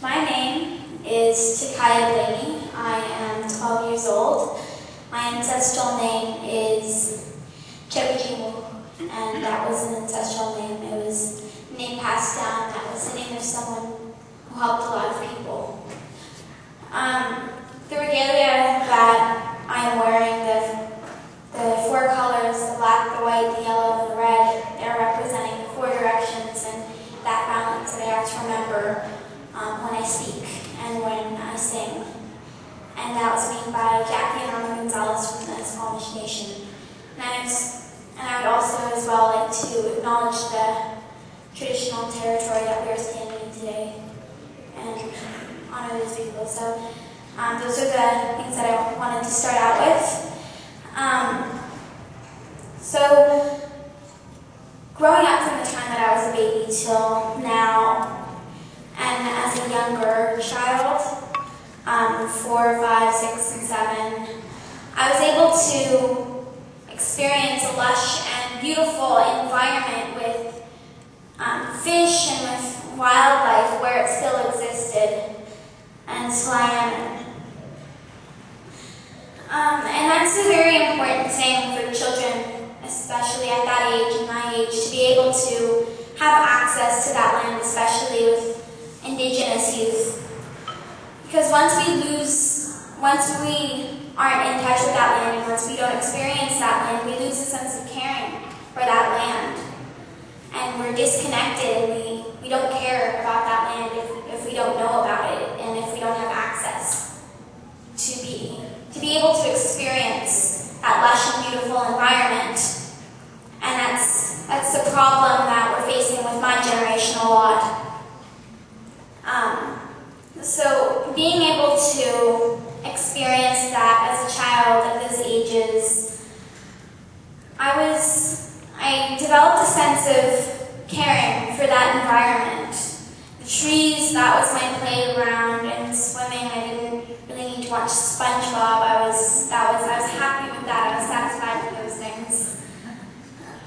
My name is Blaney. I am 12 years old. My ancestral name is Chebijimu, and that was an ancestral name. It was a name passed down. That was the name of someone who helped a lot of people. The regalia that I am wearing, the four colors, the black, the white, the yellow, and the red, they're representing the four directions and that balance that I have to remember when I speak and when I sing. And that was made by Jackie and Norman Gonzalez from the Squamish Nation. And I would also as well like to acknowledge the traditional territory that we are standing in today and honor those people. So those are the things that I wanted to start out with. So growing up from the time that I was a baby till now, and as a younger child, 4, 5, 6, and 7, I was able to experience a lush and beautiful environment with fish and with wildlife where it still existed, and swam. And that's a very important thing for children, especially at that age and my age, to be able to have access to that land, especially with Indigenous youth. Because once we aren't in touch with that land, and once we don't experience that land, we lose a sense of caring for that land. And we're disconnected, and we don't care about that land if we don't know about it, and if we don't have access to be able to experience that lush and beautiful environment. And that's the problem that we're facing with my generation a lot. So being able to experience that as a child at those ages, I developed a sense of caring for that environment. The trees, that was my playground, and swimming, I didn't really need to watch SpongeBob. I was happy with that. I was satisfied with those things.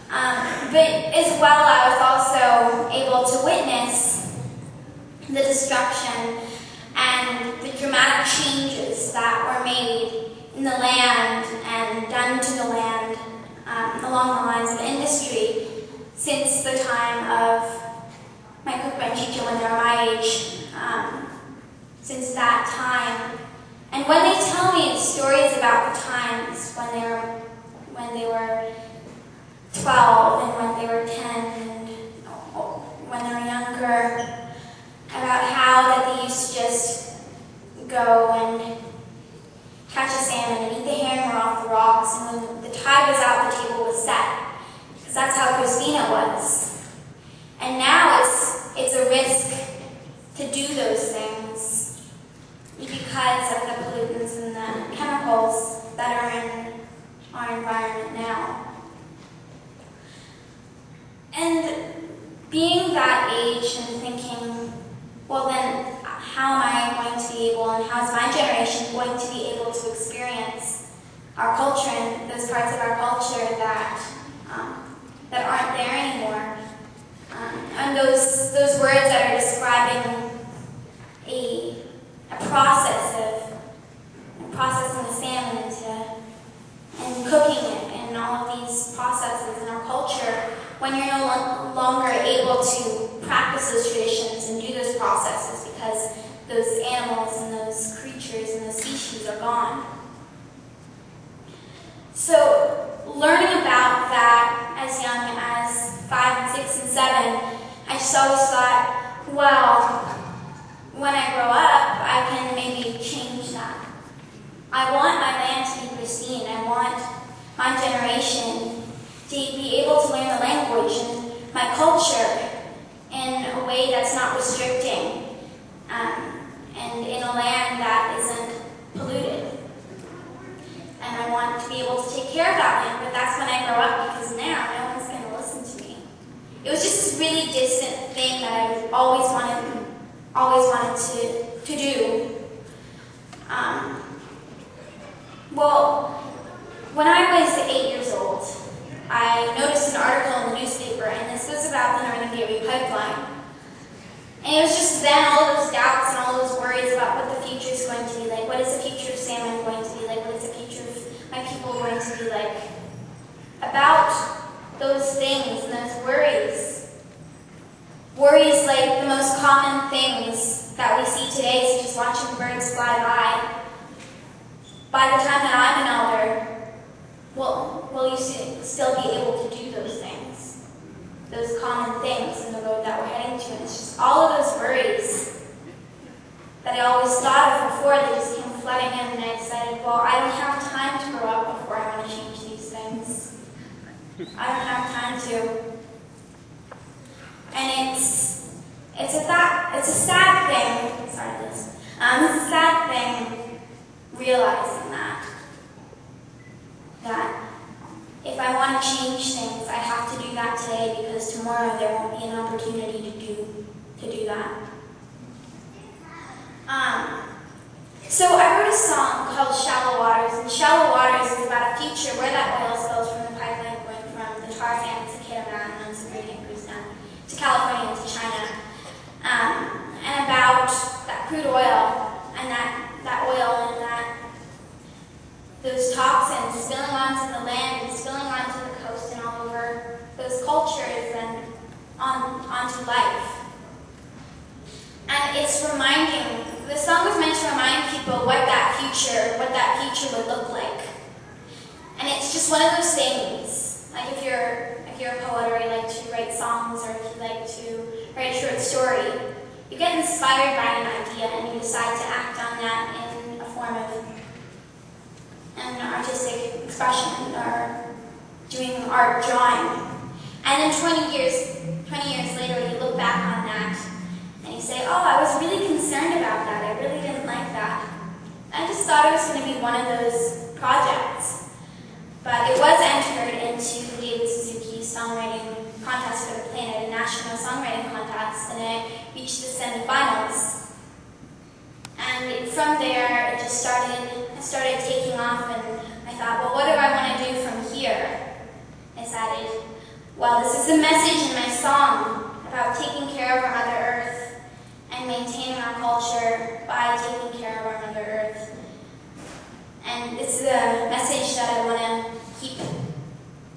But as well, I was also able to witness the destruction and the dramatic changes that were made in the land and done to the land along the lines of industry since the time of my Cookba and Chicha when they were my age, since that time. And when they tell me stories about the times when they were 12 and when they were 10 and when they were younger, about how that they used to just go and catch a salmon and eat the hammer off the rocks, and when the tide was out, the table was set, because that's how Christina was. And now it's a risk to do those things because of the pollutants and the chemicals that are in our environment now. And being that age and thinking, well then, how am I going to be able, and how is my generation going to be able to experience our culture and those parts of our culture that aren't there anymore? And those words that are describing a process of processing the salmon and cooking it, and all of these processes in our culture, when you're no longer able to practice those traditions and do those processes because those animals and those creatures and those species are gone. So learning about that as young as 5 and 6 and 7, I just always thought, well, when I grow up, I can maybe change that. I want my land to be pristine. I want my generation to be able to learn the language and my culture in a way that's not restricting, and in a land that isn't polluted. And I want to be able to take care of that land, but that's when I grow up, because now no one's going to listen to me. It was just this really distant thing that I always wanted to do. Well, when I was 8 years old, I noticed an article in the newspaper, and this was about the Northern Gateway Pipeline. And it was just then all those doubts and all Worries like the most common things that we see today, such as watching birds fly by the time that I'm an elder, will you still be able to do those things? Those common things in the road that we're heading to. And it's just all of those worries that I always thought of before, they just came flooding in, and I decided, well, I don't have time to grow up before I want to change these things. I don't have time to. And it's a sad thing, sorry Liz, it's a sad thing realizing that if I want to change things, I have to do that today, because tomorrow there won't be an opportunity to do that. So I wrote a song called Shallow Waters, and Shallow Waters is about a future where that oil spills from the pipeline going from the tar sands to Canada and some gradient goes down to California and to China, and about that crude oil and that oil and those toxins spilling onto the land and spilling onto the coast and all over those cultures and onto life. And it's the song was meant to remind people what that future would look like. And it's just one of those things, like if you're a poet or you like to write songs or if you like to write a short story, you get inspired by an idea and you decide to act on that in a form of an artistic expression or doing art drawing. And then 20 years later, you look back on that and you say, oh, I was really concerned about that. I really didn't like that. I just thought it was going to be one of those projects. But it was entered into the David Suzuki Songwriting Contest for the Planet, a national songwriting contest, and it reached the semifinals. And from there, it started taking off, and I thought, well, what do I want to do from here? I decided, well, this is a message in my song about taking care of our Mother Earth and maintaining our culture by taking care of our Mother Earth. And this is a message that I want to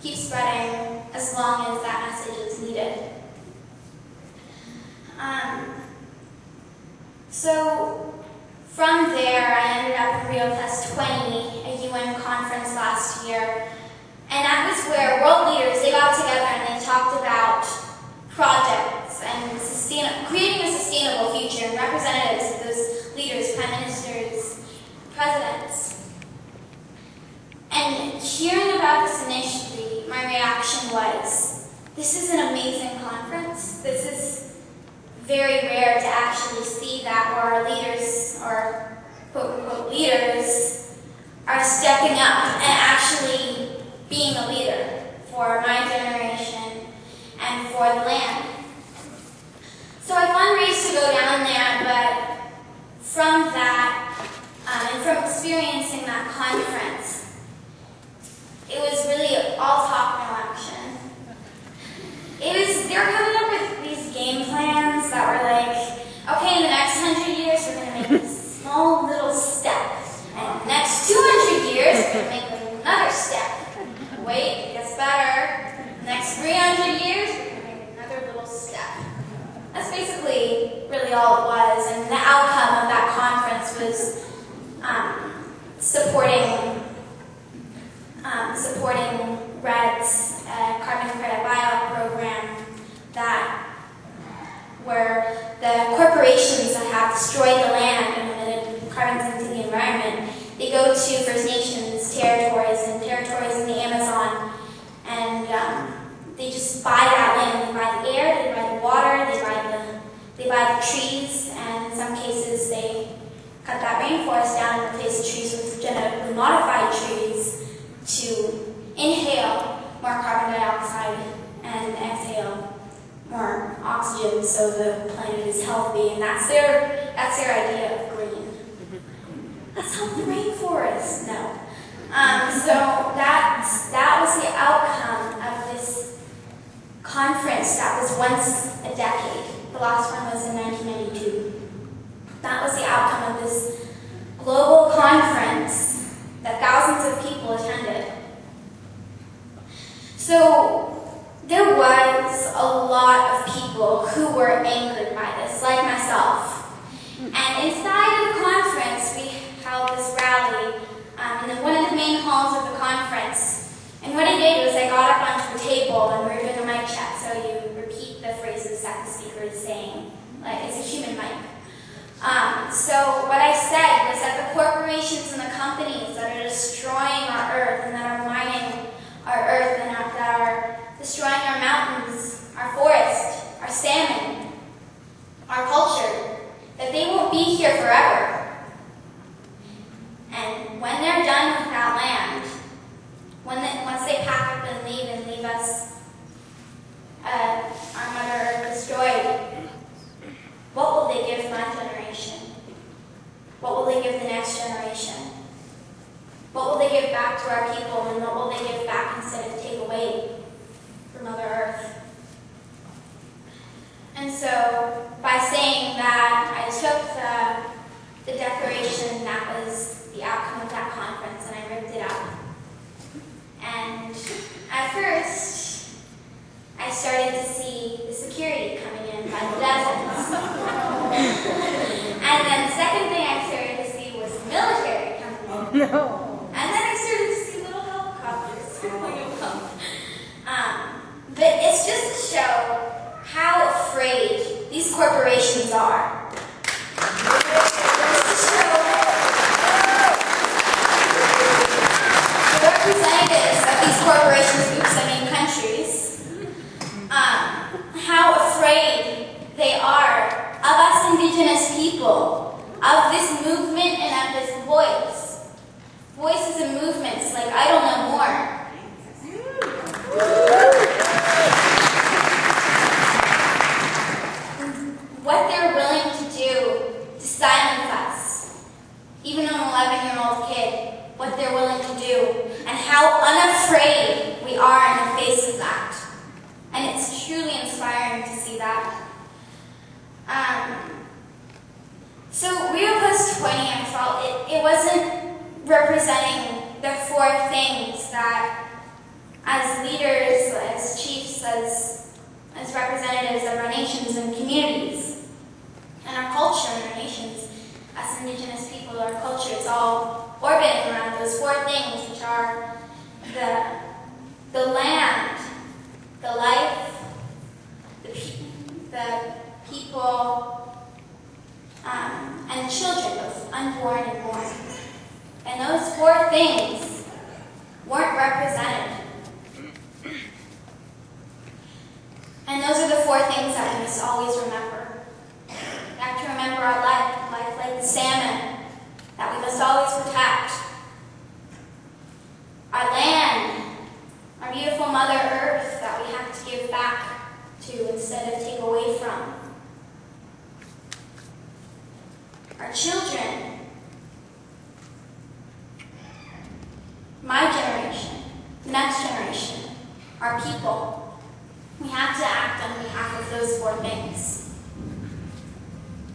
keep spreading as long as that message is needed. So from there, I ended up in Rio Plus 20, a UN conference last year, and that was where world leaders, they got together and they talked about projects and creating a sustainable future, and representatives of those leaders, prime ministers, presidents. And hearing about this initially, my reaction was, this is an amazing conference. This is very rare to actually see that where our leaders, or quote-unquote leaders, are stepping up and actually being a leader for my generation and for the land. So I fundraised to go down there, but from that, and from experiencing that conference, it was really all talk, no action. They were coming up with these game plans that were like, okay, in the next 100 years, we're going to make this small little step. And the next 200 years, we're going to make another step. Wait, it gets better. The next 300 years, we're going to make another little step. That's basically really all it was. And the outcome of that conference was supporting RED's carbon credit buyout program, where the corporations that have destroyed the land and emitted carbons into the environment, they go to First Nations territories and territories in the Amazon, and they just buy that land. They buy the air, they buy the water, they buy the trees, and in some cases they cut that rainforest down and replace the trees with genetically modified trees to inhale more carbon dioxide and exhale more oxygen so the planet is healthy, and that's their idea of green. Let's help the rainforest. No. So that was the outcome of this conference that was once a decade. The last one was in 1992. That was the outcome of this global conference that thousands of people attended. So there was a lot of people who were inside of the conference, we held this rally in one of the main halls of the conference. And what I did was I got up onto a table and we were doing a mic check, so you repeat the phrases that the speaker is saying. Like, it's a human mic. So what I said was that the corporations and the companies that are destroying our earth and that are mining our earth and that are destroying our mountains, our forest, our salmon, our culture, that they won't be here forever. And when they're done with that land, once they pack up and leave us, our Mother Earth destroyed, what will they give my generation? What will they give the next generation? What will they give back to our people, and what will they give back instead of take away from Mother Earth? And so, by saying that, I took the declaration that was the outcome of that conference and I ripped it up. And at first, I started to see the security coming in by the dozens. And then the second thing I started to see was the military coming in. No. And then I started to see little helicopters circling above. But it's just to show how afraid these corporations are. It's to show the representatives of these corporations, countries, how afraid they are of us indigenous people, of this movement and of this voice. Voices and movements like I Don't Know More. What they're willing to do to silence us, even an 11-year-old kid, what they're willing to do, and how unafraid we are in the face of that. And it's truly inspiring to see that. So Rio Plus 20, I felt it wasn't representing the four things that as leaders, as chiefs, as representatives of our nations and communities, and our culture and our nations, as indigenous people, our culture, it's all orbiting around those four things, which are the land, the life, the people, and the children, both unborn and born. And those four things weren't represented. And those are the four things that we must always remember. We have to remember our life like the salmon, that we must always protect. Our land, our beautiful Mother Earth that we have to give back to instead of take away from. Our children, my generation, the next generation, our people. We have to act on behalf of those four things.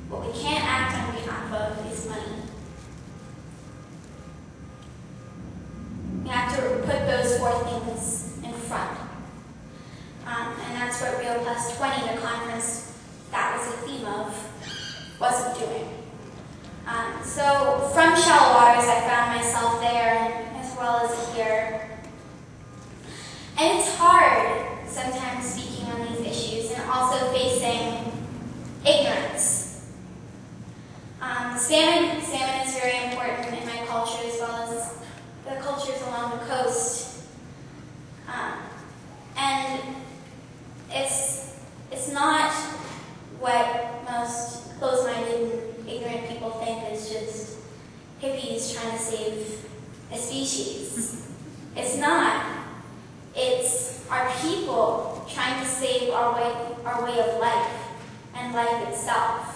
What we can't act on behalf of is money. We have to put those four things in front. And that's what Rio Plus 20, the conference that was the theme of, wasn't doing. So from Shallow Waters, I found myself there, as well as here. And it's hard sometimes speaking on these issues and also facing ignorance. Salmon is very important in my culture as well as the cultures along the coast. And it's not what most closed-minded and ignorant people think is just hippies trying to save a species. It's not. It's our people trying to save our way of life and life itself.